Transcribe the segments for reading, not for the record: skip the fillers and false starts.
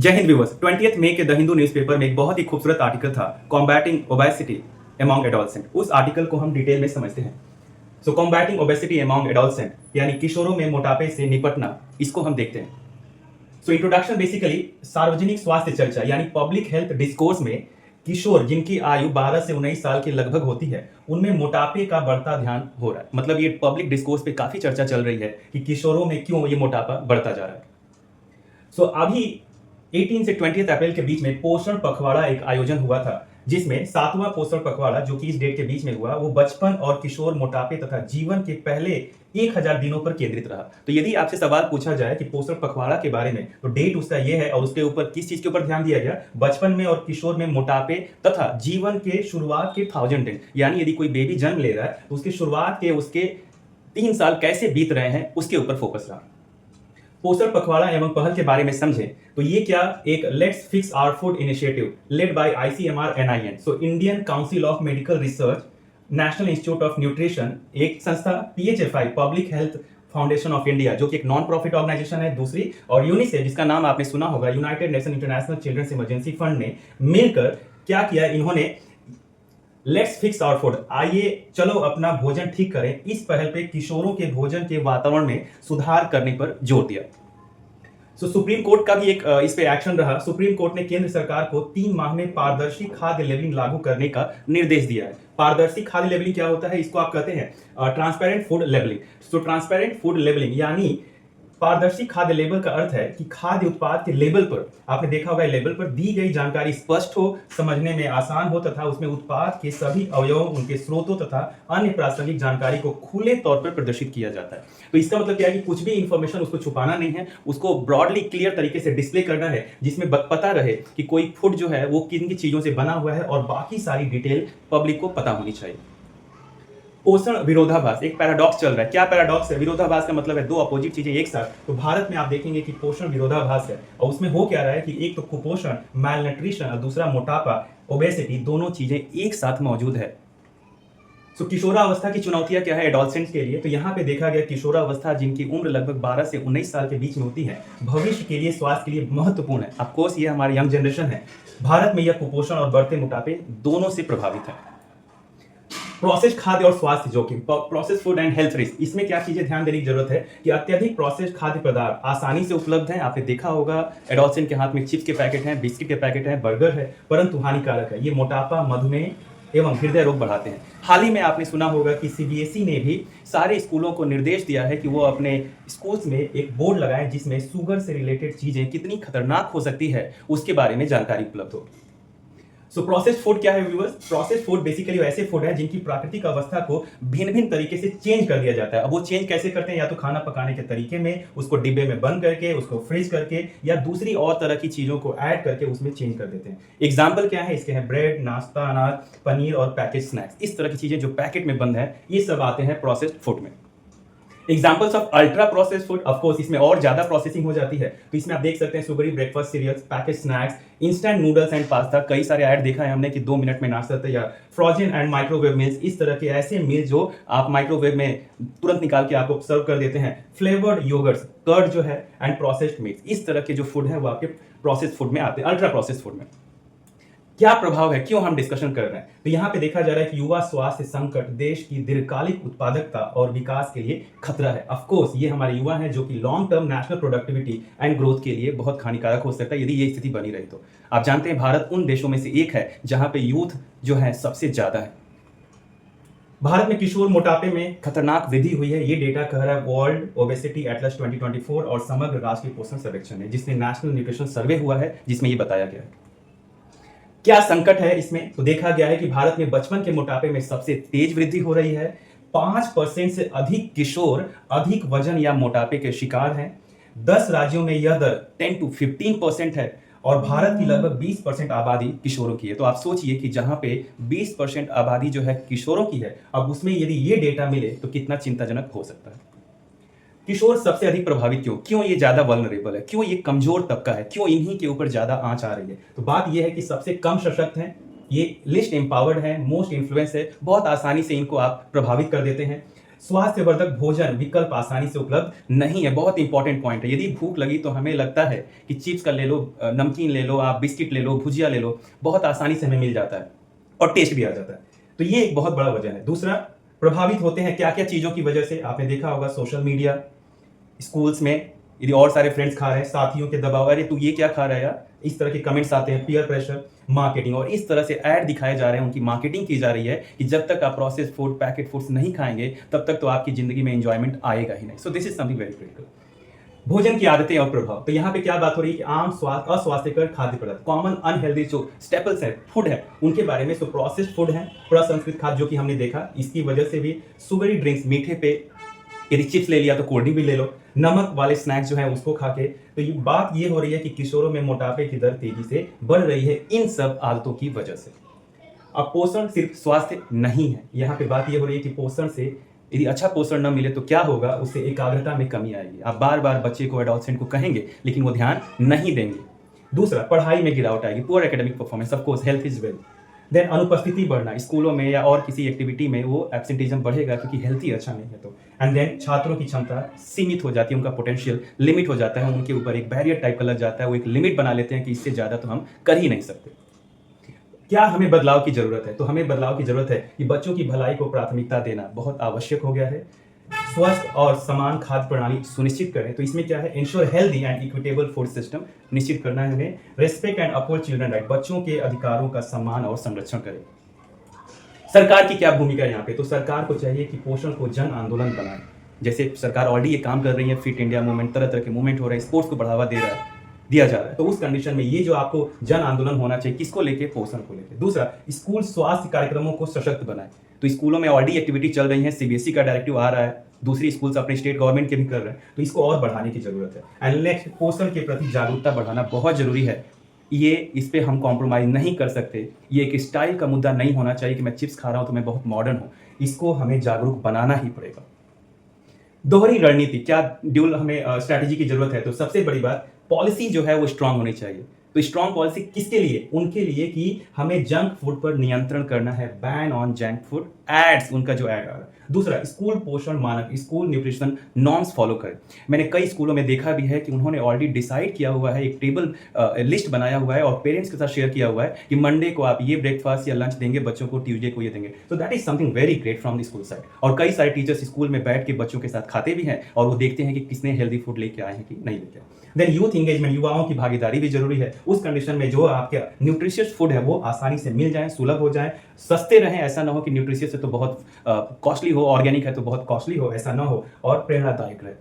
जय हिंद व्यूअर्स। 20 मई के the Hindu newspaper में एक बहुत ही खूबसूरत आर्टिकल था, कॉम्बैटिंग ओबेसिटी एमॉन्ग एडोलसेंट। उस आर्टिकल को हम डिटेल में समझते हैं। सो कॉम्बैटिंग ओबेसिटी एमॉन्ग एडोलसेंट यानी किशोरों में मोटापे से निपटना, इसको हम देखते हैं। सो इंट्रोडक्शन बेसिकली सार्वजनिक स्वास्थ्य चर्चा यानी पब्लिक हेल्थ डिस्कोर्स में किशोर जिनकी आयु 12 से 19 साल के लगभग होती है, उनमें मोटापे का बढ़ता ध्यान हो रहा है। मतलब ये पब्लिक डिस्कोर्स पे काफी चर्चा चल रही है कि किशोरों में क्यों ये मोटापा बढ़ता जा रहा है। सो अभी 18 से 20 अप्रैल के बीच में पोषण पखवाड़ा एक आयोजन हुआ था, जिसमें 7वां पोषण पखवाड़ा जो कि इस डेट के बीच में हुआ, वो बचपन और किशोर मोटापे तथा जीवन के पहले 1000 दिनों पर केंद्रित रहा। तो यदि आपसे सवाल पूछा जाए कि पोषण पखवाड़ा के बारे में, तो डेट उसका ये है और उसके ऊपर किस चीज के ऊपर ध्यान दिया गया, बचपन में और किशोर में मोटापे तथा जीवन के शुरुआत के 1000 दिन, यानी यदि कोई बेबी जन्म ले रहा है तो उसकी शुरुआत के उसके 3 साल कैसे बीत रहे हैं उसके ऊपर फोकस रहा। पोषण पखवाड़ा एवं पहल के बारे में समझें तो ये क्या एक let's fix our food initiative led by ICMR NIN, so Indian Council of Medical Research, National Institute of Nutrition, एक संस्था PHFI public health foundation of India जो कि एक नॉन प्रॉफिट ऑर्गेनाइजेशन है दूसरी, और यूनिसेफ जिसका नाम आपने सुना होगा, United Nation International Children's Emergency Fund ने मिलकर क्या किया, इन्होंने लेट्स फिक्स आवर फूड, आइए चलो अपना भोजन ठीक करें, इस पहल पे किशोरों के भोजन के वातावरण में सुधार करने पर जोर दिया। सुप्रीम कोर्ट का भी एक इस पे एक्शन रहा। सुप्रीम कोर्ट ने केंद्र सरकार को 3 माह में पारदर्शी खाद्य लेबलिंग लागू करने का निर्देश दिया है। पारदर्शी खाद्य लेबलिंग क्या होता है, इसको आप कहते हैं transparent food labelling. So transparent food labelling यानी पारदर्शी खाद्य लेबल का अर्थ है कि खाद्य उत्पाद के लेबल पर, आपने देखा होगा, लेबल पर दी गई जानकारी स्पष्ट हो, समझने में आसान हो तथा उसमें उत्पाद के सभी अवयवों, उनके स्रोतों तथा अन्य प्रासंगिक जानकारी को खुले तौर पर प्रदर्शित किया जाता है। तो इसका मतलब क्या है कि कुछ भी इंफॉर्मेशन उसको छुपाना नहीं है, उसको ब्रॉडली क्लियर तरीके से डिस्प्ले करना है, जिसमें पता रहे कि कोई फूड जो है वो किन किन चीजों से बना हुआ है और बाकी सारी डिटेल पब्लिक को पता होनी चाहिए। पोषण विरोधाभास, एक पैराडॉक्स चल रहा है। क्या पैराडॉक्स है? विरोधाभास का मतलब है 2 अपोजिट चीजें एक साथ। तो भारत में आप देखेंगे कि पोषण विरोधाभास है, और उसमें हो क्या रहा है कि एक तो कुपोषण, मैल न्यूट्रिशन, और दूसरा मोटापा, ओबेसिटी, दोनों चीजें एक साथ मौजूद है। तो किशोरावस्था की चुनौतियां क्या है एडोलसेंट्स के लिए? तो यहाँ पे देखा गया किशोरावस्था जिनकी उम्र लगभग 12 से 19 साल के बीच में होती है, भविष्य के लिए, स्वास्थ्य के लिए महत्वपूर्ण है। ऑफकोर्स ये हमारी यंग जनरेशन है। भारत में यह कुपोषण और बढ़ते मोटापे दोनों से प्रभावित है। प्रोसेस खाद्य और स्वास्थ्य जोखिम, process food and health risk, इसमें क्या चीजें ध्यान देने की जरूरत है कि अत्यधिक प्रोसेस खाद्य पदार्थ आसानी से उपलब्ध हैं। आपने देखा होगा एडोलसेंट के हाथ में चिप्स के पैकेट हैं, बिस्किट के पैकेट हैं, बर्गर है, परंतु हानिकारक है। ये मोटापा, मधुमेह एवं हृदय रोग बढ़ाते हैं। हाल ही में आपने सुना होगा कि CBSE ने भी सारे स्कूलों को निर्देश दिया है कि वो अपने स्कूल्स में एक बोर्ड लगाएं जिसमें शुगर से रिलेटेड चीजें कितनी खतरनाक हो सकती है उसके बारे में जानकारी उपलब्ध हो। सो प्रोसेस्ड फूड क्या है व्यूअर्स? प्रोसेस्ड फूड बेसिकली ऐसे फूड है जिनकी प्राकृतिक अवस्था को भिन्न भिन्न तरीके से चेंज कर दिया जाता है। अब वो चेंज कैसे करते हैं? या तो खाना पकाने के तरीके में, उसको डिब्बे में बंद करके, उसको फ्रीज करके, या दूसरी और तरह की चीजों को ऐड करके उसमें चेंज कर देते हैं। एग्जाम्पल क्या है इसके? हैं ब्रेड, नाश्ता, अनाज, पनीर और पैकेज स्नैक्स। इस तरह की चीजें जो पैकेट में बंद है, ये सब आते हैं प्रोसेस्ड फूड में। Examples of ultra processed food, of course इसमें और ज्यादा प्रोसेसिंग हो जाती है। तो इसमें आप देख सकते हैं sugary breakfast cereals, package snacks, instant noodles and pasta. कई सारे ऐड देखा है हमने कि 2 मिनट में नाश्ता तैयार। फ्रोजन एंड माइक्रोवेव मील्स, इस तरह के ऐसे मील जो आप माइक्रोवेव में तुरंत निकाल के आपको सर्व कर देते हैं। फ्लेवर्ड योगर्ट्स, कर्ड जो है, एंड प्रोसेस्ड मीट्स, इस तरह के जो फूड है वो आपके प्रोसेस्ड फूड में आते हैं, अल्ट्रा प्रोसेस्ड फूड में। क्या प्रभाव है, क्यों हम डिस्कशन कर रहे हैं? तो यहां पे देखा जा रहा है कि युवा स्वास्थ्य संकट देश की दीर्घकालिक उत्पादकता और विकास के लिए खतरा है। ऑफ कोर्स ये हमारे युवा हैं जो कि long term national productivity and growth के लिए बहुत हानिकारक हो सकता है यदि ये स्थिति बनी रही तो। आप जानते हैं भारत उन देशों में से एक है जहां पे यूथ जो है सबसे ज्यादा है। भारत में किशोर मोटापे में खतरनाक वृद्धि हुई है, ये डेटा कह रहा है वर्ल्ड ओबेसिटी एटलस 2024 और समग्र राष्ट्रीय पोषण सर्वेक्षण है, जिसमें नेशनल न्यूट्रिशन सर्वे हुआ है, जिसमें ये बताया गया है। क्या संकट है इसमें? तो देखा गया है कि भारत में बचपन के मोटापे में सबसे तेज वृद्धि हो रही है। 5% से अधिक किशोर अधिक वजन या मोटापे के शिकार हैं। 10 राज्यों में यह दर 10 to 15% है, और भारत की लगभग 20% आबादी किशोरों की है। तो आप सोचिए कि जहां पे 20% आबादी जो है किशोरों की है, अब उसमें यदि ये डेटा मिले तो कितना चिंताजनक हो सकता है। किशोर सबसे अधिक प्रभावित क्यों ये ज्यादा वल्नरेबल है, क्यों ये कमजोर तबका है, क्यों इन्हीं के ऊपर ज्यादा आंच आ रही है? तो बात ये है कि सबसे कम सशक्त हैं, ये लिस्ट एम्पावर्ड है, मोस्ट इन्फ्लुएंस है, बहुत आसानी से इनको आप प्रभावित कर देते हैं। स्वास्थ्यवर्धक भोजन विकल्प आसानी से उपलब्ध नहीं है। बहुत इंपॉर्टेंट पॉइंट है। यदि भूख लगी तो हमें लगता है कि चिप्स का ले लो, नमकीन ले लो, आप बिस्किट ले लो, भुजिया ले लो, बहुत आसानी से हमें मिल जाता है और टेस्ट भी आ जाता है। तो ये एक बहुत बड़ा वजह है। दूसरा, प्रभावित होते हैं क्या क्या चीज़ों की वजह से। आपने देखा होगा सोशल मीडिया, स्कूल्स में यदि और सारे फ्रेंड्स खा रहे हैं, साथियों के दबाव, अरे तू ये क्या खा रहा है यार, इस तरह के कमेंट्स आते हैं, पीयर प्रेशर, मार्केटिंग, और इस तरह से ऐड दिखाए जा रहे हैं, उनकी मार्केटिंग की जा रही है कि जब तक आप प्रोसेस फूड, पैकेट फूड्स नहीं खाएंगे तब तक तो आपकी जिंदगी में एंजॉयमेंट आएगा ही नहीं। So this is something very critical. भोजन की आदतें और प्रभाव। तो यहाँ पे क्या बात हो रही है कि आम अस्वास्थ्यकर खाद्य पदार्थ, कॉमन अनहेल्दी जो स्टेपल्स है, फूड है, उनके बारे में। सो प्रोसेस्ड फूड है, प्रसंस्कृत खाद्य जो कि हमने देखा, इसकी वजह से भी सुगरी ड्रिंक्स, मीठे पे, यदि चिप्स ले लिया तो कोल्ड ड्रिंक भी ले लो, नमक वाले स्नैक्स जो है उसको खा के। तो ये बात ये हो रही है कि किशोरों में मोटापे की दर तेजी से बढ़ रही है इन सब आदतों की वजह से। अब पोषण सिर्फ स्वास्थ्य नहीं है, यहाँ पे बात ये हो रही है कि पोषण से यदि अच्छा पोषण न मिले तो क्या होगा, उससे एकाग्रता में कमी आएगी। आप बार बार बच्चे को, एडोलसेंट को कहेंगे लेकिन वो ध्यान नहीं देंगे। दूसरा, पढ़ाई में गिरावट आएगी, poor academic performance, of course health is well. Then अनुपस्थिति बढ़ना, स्कूलों में या और किसी एक्टिविटी में वो एब्सेंटिज्म बढ़ेगा क्योंकि हेल्थ अच्छा नहीं है तो। एंड देन छात्रों की क्षमता सीमित हो जाती है, उनका पोटेंशियल लिमिट हो जाता है, उनके ऊपर एक बैरियर टाइप का लग जाता है, वो एक लिमिट बना लेते हैं कि इससे ज़्यादा तो हम कर ही नहीं सकते। क्या हमें बदलाव की जरूरत है? तो हमें बदलाव की जरूरत है कि बच्चों की भलाई को प्राथमिकता देना बहुत आवश्यक हो गया है। स्वस्थ और समान खाद्य प्रणाली सुनिश्चित करें। तो इसमें क्या है, ensure healthy and equitable food system निश्चित करना है हमें। Respect and uphold children right, बच्चों के अधिकारों का सम्मान और संरक्षण करें। सरकार की क्या भूमिका है यहाँ पे? तो सरकार को चाहिए कि पोषण को जन आंदोलन बनाए। जैसे सरकार ऑलरेडी ये काम कर रही है, फिट इंडिया मूवमेंट, तरह तरह के मूवमेंट हो रहे हैं, स्पोर्ट्स को बढ़ावा दिया जा रहा है। तो उस कंडीशन में ये जो आपको जन आंदोलन होना चाहिए, किसको लेके? पोषण को लेके। दूसरा, स्कूल स्वास्थ्य कार्यक्रमों को सशक्त बनाए। तो स्कूलों में ऑलरेडी एक्टिविटी चल रही है, सीबीएसई का डायरेक्टिव आ रहा है, दूसरी स्कूल्स अपने स्टेट गवर्नमेंट के भी कर रहे हैं, तो इसको और बढ़ाने की जरूरत है। एंड नेक्स्ट, पोषण के प्रति जागरूकता बढ़ाना बहुत जरूरी है। ये इस पे हम कॉम्प्रोमाइज नहीं कर सकते। ये एक स्टाइल का मुद्दा नहीं होना चाहिए कि मैं चिप्स खा रहा हूं तो मैं बहुत मॉडर्न हूं। इसको हमें जागरूक बनाना ही पड़ेगा। दोहरी रणनीति, क्या ड्यूल हमें स्ट्रैटेजी की जरूरत है? तो सबसे बड़ी बात, पॉलिसी जो है वो स्ट्रांग होनी चाहिए। तो स्ट्रांग पॉलिसी किसके लिए? उनके लिए कि हमें जंक फूड पर नियंत्रण करना है, ban on junk food ads, उनका जो ऐड आ रहा है। दूसरा, स्कूल पोषण मानक, स्कूल न्यूट्रिशन नॉर्म्स फॉलो करें। मैंने कई स्कूलों में देखा भी है कि उन्होंने ऑलरेडी डिसाइड किया हुआ है, एक टेबल लिस्ट बनाया हुआ है और पेरेंट्स के साथ शेयर किया हुआ है कि मंडे को आप ये ब्रेकफास्ट या लंच देंगे बच्चों को, ट्यूसडे को ये देंगे। तो that is something very great from the school side. और कई सारे टीचर्स स्कूल में बैठ के बच्चों के साथ खाते भी हैं और वो देखते हैं कि किसने हेल्दी फूड लेके आए हैं कि नहीं लेके आए। देन यूथ इंगेजमेंट, युवाओं की भागीदारी भी जरूरी है। उस कंडीशन में जो आपके न्यूट्रिशियस फूड है वो आसानी से मिल जाए, सुलभ हो जाए, सस्ते रहें। ऐसा ना हो कि न्यूट्रिशियस है तो बहुत कॉस्टली हो, ऑर्गेनिक है तो बहुत कॉस्टली हो, ऐसा ना हो, और प्रेरणादायक रहे।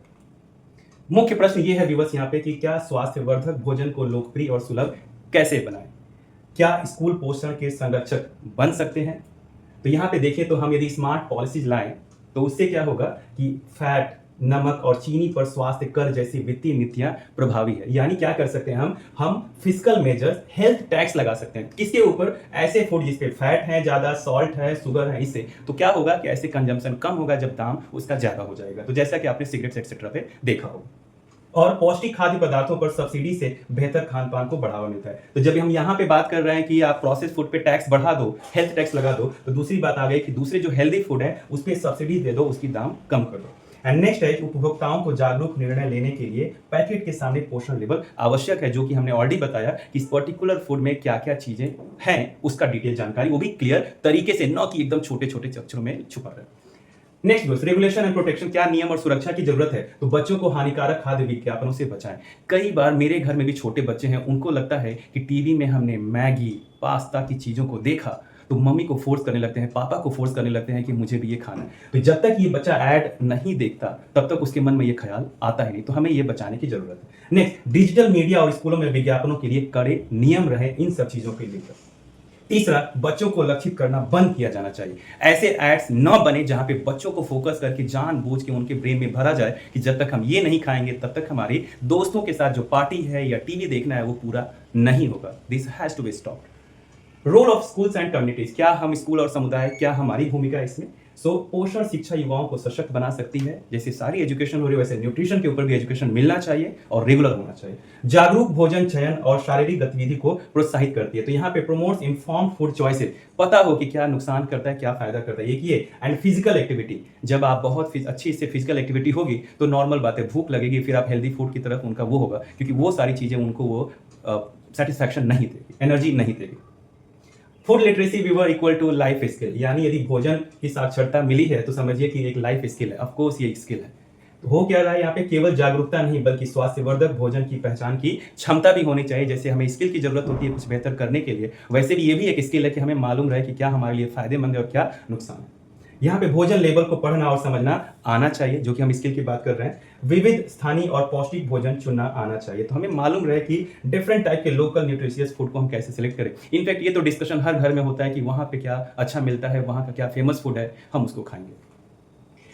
मुख्य प्रश्न ये है विवश यहाँ पे कि क्या स्वास्थ्यवर्धक भोजन को लोकप्रिय और सुलभ कैसे बनाएं? क्या स्कूल पोषण के संरक्षक बन सकते हैं? तो यहाँ पे देखें तो हम यदि स्मार्ट पॉलिसीज लाएं तो उससे क्या होगा कि फैट, नमक और चीनी पर स्वास्थ्य कर जैसी वित्तीय नीतियां प्रभावी है। यानी क्या कर सकते हैं हम फिस्कल मेजर्स, हेल्थ टैक्स लगा सकते हैं। किसके ऊपर? ऐसे फूड जिसपे फैट है ज्यादा, सॉल्ट है, शुगर है, इससे तो क्या होगा कि ऐसे कंजम्पशन कम होगा जब दाम उसका ज्यादा हो जाएगा। तो जैसा कि आपने सिगरेट्स एक्सेट्रा पे देखा होगा। और पौष्टिक खाद्य पदार्थों पर सब्सिडी से बेहतर खान पान को बढ़ावा मिलता है। तो जब हम यहाँ पे बात कर रहे हैं कि आप प्रोसेस फूड पे टैक्स बढ़ा दो, हेल्थ टैक्स लगा दो, तो दूसरी बात आ गई कि दूसरे जो हेल्दी फूड है उस पर सब्सिडी दे दो, उसकी दाम कम कर दो। एंड नेक्स्ट है, उपभोक्ताओं को जागरूक निर्णय लेने के लिए पैकेट के सामने पोषण लेबल आवश्यक है, जो कि हमने ऑलरेडी बताया कि इस पर्टिकुलर फूड में क्या क्या चीजें हैं, उसका डिटेल जानकारी, वो भी क्लियर तरीके से, न कि एकदम छोटे छोटे अक्षरों में छुपा रहे। नेक्स्ट दोस्त, रेगुलेशन एंड प्रोटेक्शन, क्या नियम और सुरक्षा की जरूरत है? तो बच्चों को हानिकारक खाद्य विज्ञापनों से बचाएं। कई बार मेरे घर में भी छोटे बच्चे हैं, उनको लगता है कि टीवी में हमने मैगी, पास्ता की चीजों को देखा तो मम्मी को फोर्स करने लगते हैं, पापा को फोर्स करने लगते हैं कि मुझे भी ये खाना है। तो जब तक ये बच्चा ऐड नहीं देखता तब तक उसके मन में ये ख्याल आता ही नहीं। तो हमें ये बचाने की जरूरत है। नेक्स्ट, डिजिटल मीडिया और स्कूलों में विज्ञापनों के लिए कड़े नियम रहे इन सब चीजों के लिए। तीसरा, बच्चों को लक्षित करना बंद किया जाना चाहिए। ऐसे एड्स न बने जहां पे बच्चों को फोकस करके जानबूझ के उनके ब्रेन में भरा जाए कि जब तक हम ये नहीं खाएंगे तब तक हमारे दोस्तों के साथ जो पार्टी है या टीवी देखना है वो पूरा नहीं होगा। This has to be stopped. Role of schools and communities, क्या हम स्कूल और समुदाय, क्या हमारी भूमिका इसमें? सो पोषण शिक्षा युवाओं को सशक्त बना सकती है। जैसे सारी एजुकेशन हो रही है वैसे न्यूट्रिशन के ऊपर भी एजुकेशन मिलना चाहिए और रेगुलर होना चाहिए। जागरूक भोजन चयन और शारीरिक गतिविधि को प्रोत्साहित करती है। तो यहाँ पे प्रमोट्स इन्फॉर्म्ड फूड चॉइसेस, पता हो कि क्या नुकसान करता है क्या फायदा करता है, ये एंड फिजिकल एक्टिविटी, जब आप बहुत अच्छी से फिजिकल एक्टिविटी होगी तो नॉर्मल बात है, भूख लगेगी, फिर आप हेल्दी फूड की तरफ उनका वो होगा, क्योंकि वो सारी चीजें उनको वो सेटिस्फैक्शन नहीं देगी, एनर्जी नहीं देगी। Food literacy viewer equal to life skill, यानी यदि भोजन की साक्षरता मिली है तो समझिए कि एक लाइफ स्किल है। ऑफ कोर्स ये स्किल है। तो हो क्या रहा है यहाँ पे, केवल जागरूकता नहीं बल्कि स्वास्थ्यवर्धक भोजन की पहचान की क्षमता भी होनी चाहिए। जैसे हमें स्किल की जरूरत होती है कुछ बेहतर करने के लिए, वैसे भी ये भी एक स्किल है कि हमें मालूम रहे कि क्या हमारे लिए फायदेमंद है और क्या नुकसान है। यहाँ पे भोजन लेबल को पढ़ना और समझना आना चाहिए, जो कि हम स्किल की बात कर रहे हैं। विविध, स्थानीय और पौष्टिक भोजन चुनना आना चाहिए। तो हमें मालूम रहे कि डिफरेंट टाइप के लोकल न्यूट्रिशियस फूड को हम कैसे सिलेक्ट करें। इनफैक्ट ये तो डिस्कशन हर घर में होता है कि वहाँ पे क्या अच्छा मिलता है, वहाँ का क्या फेमस फूड है, हम उसको खाएंगे।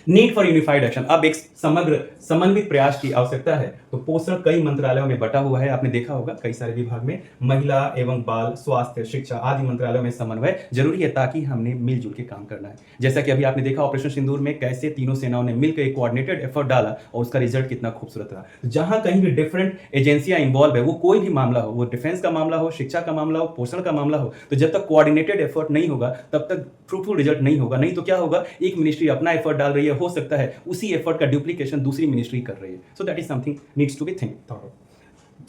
नीड फॉर यूनिफाइड एक्शन, अब एक समग्र समन्वित प्रयास की आवश्यकता है। तो पोषण कई मंत्रालयों में बटा हुआ है, आपने देखा होगा कई सारे विभाग में, महिला एवं बाल, स्वास्थ्य, शिक्षा आदि मंत्रालयों में समन्वय जरूरी है, ताकि हमने मिलजुल के काम करना है। जैसा कि अभी आपने देखा ऑपरेशन सिंदूर में कैसे तीनों सेनाओं ने मिलकर एक कोऑर्डिनेटेड एफर्ट डाला और उसका रिजल्ट कितना खूबसूरत रहा। जहां कहीं भी डिफरेंट एजेंसियां इंवॉल्व है, वो कोई भी मामला हो, वो डिफेंस का मामला हो, शिक्षा का मामला हो, पोषण का मामला हो, तो जब तक कोऑर्डिनेटेड एफर्ट नहीं होगा तब तक फ्रूटफुल रिजल्ट नहीं होगा। नहीं तो क्या होगा, एक मिनिस्ट्री अपना एफर्ट डाल रही है, हो सकता है उसी एफर्ट का डुप्लीकेशन दूसरी मिनिस्ट्री कर रही है। So that is something needs to be think.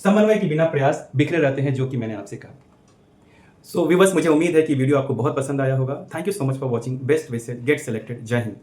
समन्वय के बिना प्रयास बिखरे रहते हैं, जो कि मैंने आपसे कहा। सो व्यूअर्स, मुझे उम्मीद है कि वीडियो आपको बहुत पसंद आया होगा। Thank you so much for watching. Best wishes, get selected. जय हिंद।